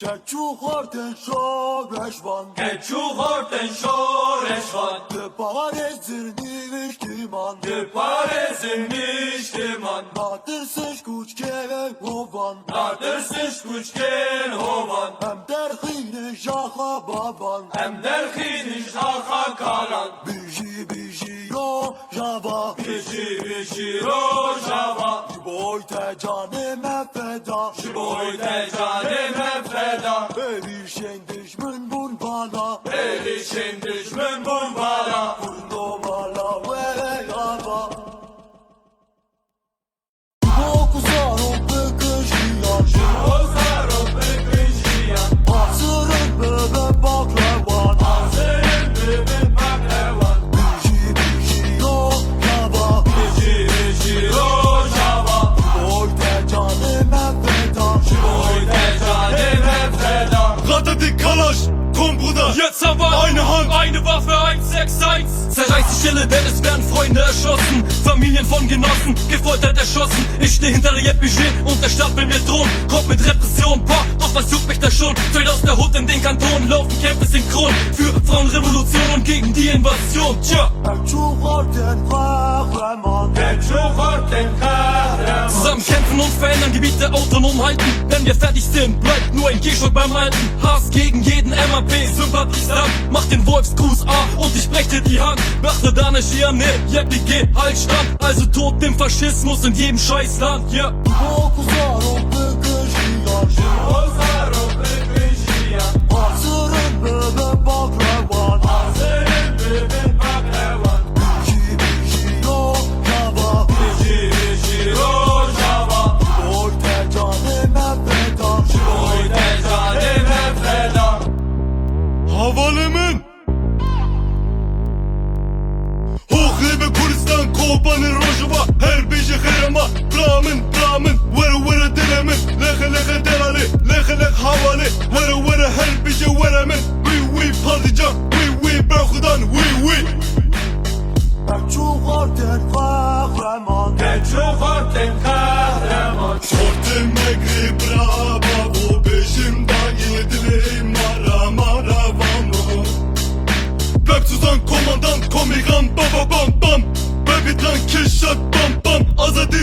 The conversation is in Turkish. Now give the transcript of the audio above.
den Schorschwan. den Schorschwan. De Paris nicht Mann. De Paris nicht Mann. Nader sich gut gegen Hovan. Nader sich gut gegen Hovan. Hem der Chine Jacha Baban. Hem der Chine Jacha Kalan. Biji yo Java. Biji ro Java. Boyte canime feda. Boyte canime feda. Erişen düşmün bun bana. Erişen düşmün bun bana. Numala ve yava. Bokuzaro bıkışıyan. Ozaro bıkışıyan. Hazırın bebe baklevan. Hazırın bebe baklevan. Biji yo Java. Biji ro Java. Boyte canime feda. Boyte canime feda. Ratte die Kalasch, komm Bruder, Jetzt aber eine Hand, eine Waffe 161. Zerreißt die Stille, denn es werden Freunde erschossen. Familien von Genossen, gefoltert, erschossen. Ich stehe hinter der Budget und der Staat will mir drohen. Kommt mit Repression, boah, doch was juckt mich da schon? Straight aus der Hut in den Kanton, laufen Kämpfe synchron. Für Frauenrevolution und gegen die Invasion, tja. Den Kahraman. Den Kahraman. Zusammen kämpfen und verändern, Gebiete autonom halten. Wenn wir fertig sind, bleibt nur ein Gehstock beim Alten. Hass gegen jeden MAP, Sympathisant. Mach den Wolfsgruß A und ich brech dir die Hand. Beachte da nicht hier, ne, YPG, halt stand. Also tot dem Faschismus in jedem Scheißland, ja. Bokuzaro bıkışıyan. Ozaro bıkışıyan. Hazırın bebe baklevan. Hazırın bebe baklevan. Biji yo Java. Biji ro Java. Boyte canime feda. Boyte canime feda. Havalimann. Hochlebe Kurdistan, Kobani Rojava, her biji khairama, Brahmin, wera dilemin, lehe delali, lehe havali, wera her biji weramin, we partijan, we berkhudan, we. Den Kahraman. Den kahraman. Şorte megri brava, bu beşimden yedirim mara vamo. Bek Suzan komandan, komigan bam. Baby tan kişat bam. Azadi